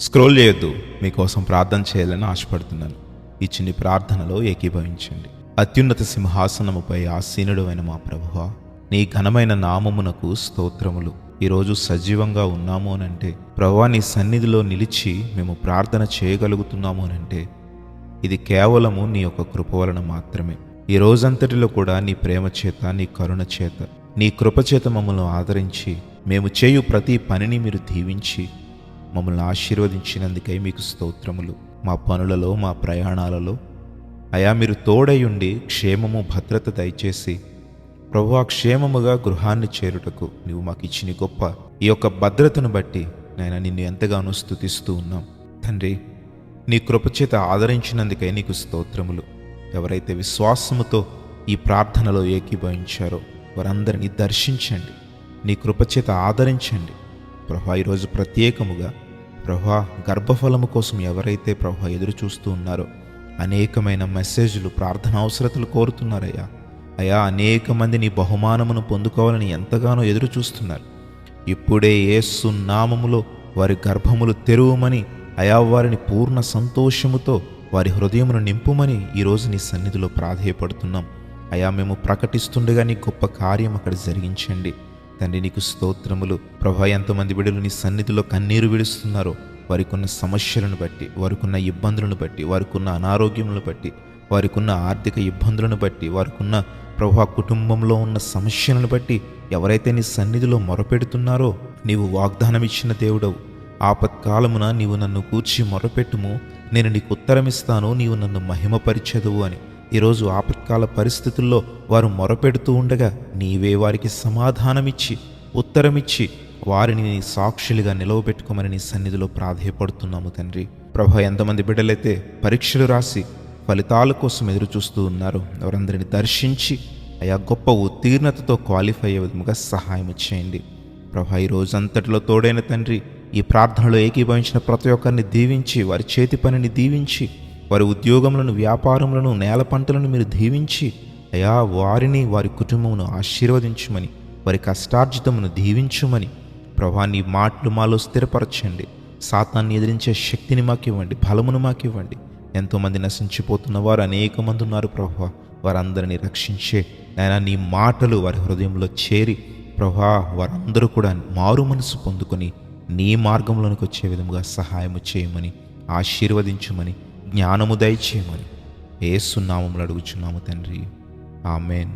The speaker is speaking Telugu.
స్క్రోల్ చేయొద్దు. మీకోసం ప్రార్థన చేయాలని ఆశపడుతున్నాను. ఈ చిన్ని ప్రార్థనలో ఏకీభవించండి. అత్యున్నత సింహాసనముపై ఆసీనుడు అయిన మా ప్రభువా, నీ ఘనమైన నామమునకు స్తోత్రములు. ఈరోజు సజీవంగా ఉన్నాము అనంటే, ప్రభువా నీ సన్నిధిలో నిలిచి మేము ప్రార్థన చేయగలుగుతున్నాము అనంటే ఇది కేవలము నీ యొక్క కృప వలన మాత్రమే. ఈ రోజంతటిలో కూడా నీ ప్రేమ చేత, నీ కరుణ చేత, నీ కృప చేత మమ్మల్ని ఆదరించి, మేము చేయు ప్రతి పనిని మీరు దీవించి మమ్మల్ని ఆశీర్వదించినందుకై మీకు స్తోత్రములు. మా పనులలో, మా ప్రయాణాలలో అయా మీరు తోడయుండి క్షేమము, భద్రత దయచేసి ప్రభువా క్షేమముగా గృహాన్ని చేరుటకు నీవు మాకు ఇచ్చిన గొప్ప ఈ యొక్క భద్రతను బట్టి నేను నిన్ను ఎంతగానో స్తుతిస్తూ ఉన్నాం. తండ్రి, నీ కృపచేత ఆదరించినందుకై నీకు స్తోత్రములు. ఎవరైతే విశ్వాసముతో ఈ ప్రార్థనలో ఏకీభవించారో వారందరినీ దర్శించండి, నీ కృపచేత ఆదరించండి. ప్రభువా ఈరోజు ప్రత్యేకముగా ప్రభువా గర్భఫలము కోసం ఎవరైతే ప్రభువా ఎదురు చూస్తూ ఉన్నారో అనేకమైన మెసేజ్లు, ప్రార్థన అవసరతలు కోరుతున్నారయ్యా. అయా అనేక మంది నీ బహుమానమును పొందుకోవాలని ఎంతగానో ఎదురు చూస్తున్నారు. ఇప్పుడే యేసు నామములో వారి గర్భములు తెరువమని, అయా వారిని పూర్ణ సంతోషముతో వారి హృదయమును నింపుమని ఈరోజు నీ సన్నిధిలో ప్రాధేయపడుతున్నాం. అయా మేము ప్రకటిస్తుండగా నీ గొప్ప కార్యం అక్కడ జరిగించండి. తండ్రి నీకు స్తోత్రములు. ప్రభువా ఎంతమంది బిడ్డలు నీ సన్నిధిలో కన్నీరు విడుస్తున్నారో వారికి ఉన్న సమస్యలను బట్టి, వారికి ఉన్న ఇబ్బందులను బట్టి, వారికి ఉన్న అనారోగ్యములను బట్టి, వారికి ఉన్న ఆర్థిక ఇబ్బందులను బట్టి, వారికి ఉన్న ప్రభువా కుటుంబంలో ఉన్న సమస్యలను బట్టి ఎవరైతే నీ సన్నిధిలో మొరపెడుతున్నారో, నీవు వాగ్దానం ఇచ్చిన దేవుడవు. ఆపత్కాలమున నీవు నన్ను కూర్చి మొరపెట్టుము, నేను నీకు ఉత్తరమిస్తాను, నీవు నన్ను మహిమపరిచెదవు అని. ఈరోజు ఆపత్కాల పరిస్థితుల్లో వారు మొరపెడుతూ ఉండగా నీవే వారికి సమాధానమిచ్చి, ఉత్తరమిచ్చి వారిని నీ సాక్షులుగా నిలవబెట్టుకోమని నీ సన్నిధిలో ప్రాధేయపడుతున్నాము తండ్రి. ప్రభువా ఎంతమంది బిడ్డలైతే పరీక్షలు రాసి ఫలితాల కోసం ఎదురు చూస్తూ ఉన్నారు, ఎవరందరిని దర్శించి అయా గొప్ప ఉత్తీర్ణతతో క్వాలిఫై అయ్యే విధముగా సహాయం చేయండి. ప్రభువా ఈ రోజంతటిలో తోడైన తండ్రి, ఈ ప్రార్థనలో ఏకీభవించిన ప్రతి ఒక్కరిని దీవించి, వారి చేతి పనిని దీవించి, వారి ఉద్యోగములను, వ్యాపారములను, నేల పంటలను మీరు దీవించి అయా వారిని, వారి కుటుంబమును ఆశీర్వదించుమని, వారి కష్టార్జితమును దీవించుమని ప్రభువా నీ మాటలు మాలో స్థిరపరచండి. సాతాన్ని ఎదిరించే శక్తిని మాకివ్వండి, బలమును మాకివ్వండి. ఎంతోమంది నశించిపోతున్న వారు అనేక మంది ఉన్నారు ప్రభువా, వారందరినీ రక్షించే నాయనా నీ మాటలు వారి హృదయంలో చేరి ప్రభువా వారందరూ కూడా మారు మనసు పొందుకొని నీ మార్గంలోనికి వచ్చే విధముగా సహాయము చేయమని, ఆశీర్వదించమని, జ్ఞానము దయచేయమని యేసు నామములో అడుగుచున్నాము తండ్రి. ఆమేన్.